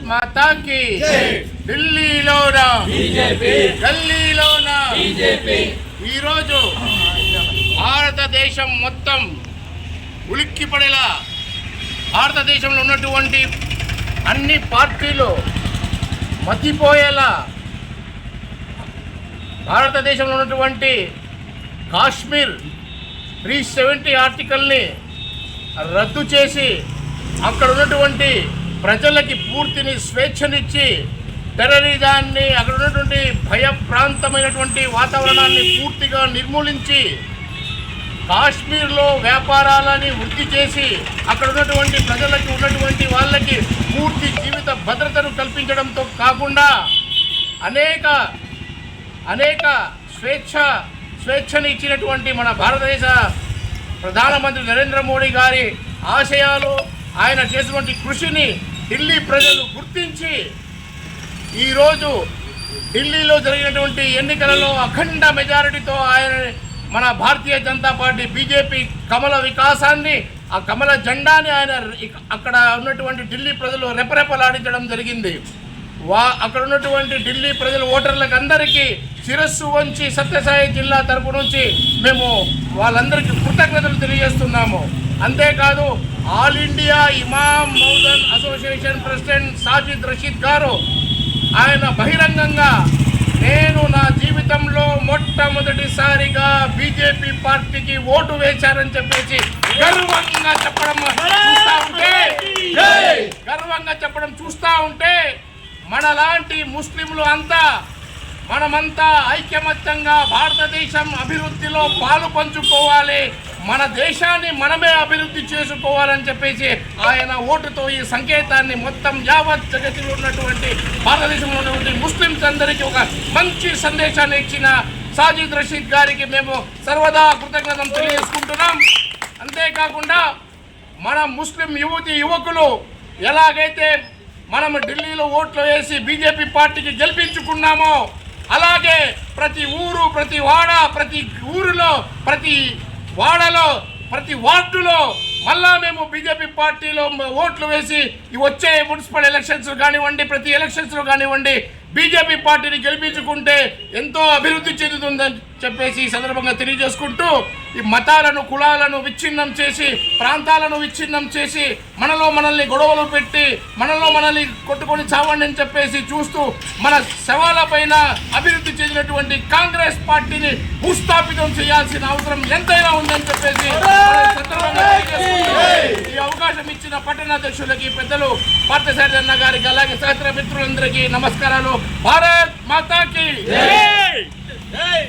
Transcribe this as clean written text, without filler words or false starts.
మాతా కి ఢిల్లీలోన BJP, గల్లీలోన BJP. ఈరోజు భారతదేశం మొత్తం ఉలిక్కిపడేలా, భారతదేశంలో ఉన్నటువంటి అన్ని పార్టీలు మతిపోయేలా, భారతదేశంలో ఉన్నటువంటి కాశ్మీర్ 370 ఆర్టికల్ని రద్దు చేసి అక్కడ ఉన్నటువంటి ప్రజలకి పూర్తిని స్వేచ్ఛనిచ్చి టెర్రరిజాన్ని, అక్కడ ఉన్నటువంటి భయప్రాంతమైనటువంటి వాతావరణాన్ని పూర్తిగా నిర్మూలించి కాశ్మీర్లో వ్యాపారాలని వృద్ధి చేసి అక్కడ ఉన్నటువంటి ప్రజలకి ఉన్నటువంటి వాళ్ళకి పూర్తి జీవిత భద్రతను కల్పించడంతో కాకుండా అనేక స్వేచ్ఛని ఇచ్చినటువంటి మన భారతదేశ ప్రధానమంత్రి నరేంద్ర మోడీ గారి ఆశయాలు, ఆయన చేసినటువంటి కృషిని ఢిల్లీ ప్రజలు గుర్తించి ఈరోజు ఢిల్లీలో జరిగినటువంటి ఎన్నికలలో అఖండ మెజారిటీతో ఆయన మన భారతీయ జనతా పార్టీ బీజేపీ కమల వికాసాన్ని, ఆ కమల జెండాని ఆయన అక్కడ ఉన్నటువంటి ఢిల్లీ ప్రజలు రెపరెపలాడించడం జరిగింది. అక్కడ ఉన్నటువంటి ఢిల్లీ ప్రజలు ఓటర్లకు అందరికీ శిరస్సు వంచి సత్యసాయి జిల్లా తరపు నుంచి మేము వాళ్ళందరికీ కృతజ్ఞతలు తెలియజేస్తున్నాము. అంతేకాదు ఆల్ ఇండియా ఇమామ్ మౌజన్ అసోసియేషన్ ప్రెసిడెంట్ సాజిద్ రషీద్ గారు ఆయన బహిరంగంగా నేను నా జీవితంలో మొట్టమొదటిసారిగా బీజేపీ పార్టీకి ఓటు వేశారని చెప్పేసి గర్వంగా చెప్పడం చూస్తూ ఉంటే మనలాంటి ముస్లింలు మనమంతా ఐక్యమత్యంగా భారతదేశం అభివృద్ధిలో పాలు పంచుకోవాలి, మన దేశాన్ని మనమే అభివృద్ధి చేసుకోవాలని చెప్పేసి ఆయన ఓటుతో ఈ సంకేతాన్ని మొత్తం యావత్ జగతిలో ఉన్నటువంటి భారతదేశంలో ఉన్నటువంటి ముస్లింస్ అందరికీ ఒక మంచి సందేశాన్ని ఇచ్చిన సాజిద్ రషీద్ గారికి మేము సర్వదా కృతజ్ఞతలు తెలియజేసుకుంటున్నాం. అంతేకాకుండా మన ముస్లిం యువకులు ఎలాగైతే మనం ఢిల్లీలో ఓట్లు వేసి బీజేపీ పార్టీకి గెలిపించుకున్నామో అలాగే ప్రతి ఊరు, ప్రతి వాడ, ప్రతి ఊరిలో, ప్రతి వాడలో, ప్రతి వార్డులో మళ్ళా మేము బీజేపీ పార్టీలో ఓట్లు వేసి వచ్చే మున్సిపల్ ఎలక్షన్స్ కానివ్వండి, ప్రతి ఎలక్షన్స్లో కానివ్వండి బీజేపీ పార్టీని గెలిపించుకుంటే ఎంతో అభివృద్ధి చెందుతుందని చెప్పేసి ఈ సందర్భంగా తెలియజేసుకుంటూ, ఈ మతాలను, కులాలను విచ్ఛిన్నం చేసి, ప్రాంతాలను విచ్ఛిన్నం చేసి మనల్ని గొడవలు పెట్టి మనల్ని కొట్టుకొని చావండి అని చెప్పేసి చూస్తూ మన శవాలపైన అభివృద్ధి చెందినటువంటి కాంగ్రెస్ పార్టీని భూస్థాపితం చేయాల్సిన అవసరం ఎంతైనా ఉందని చెప్పేసి ఈ అవకాశం ఇచ్చిన పట్టణాధ్యక్షులకి, పెద్దలు పార్థసారథి అన్న గారికి, అలాగే సహచర మిత్రులందరికీ నమస్కారాలు. భారత్ మాతా కీ జై.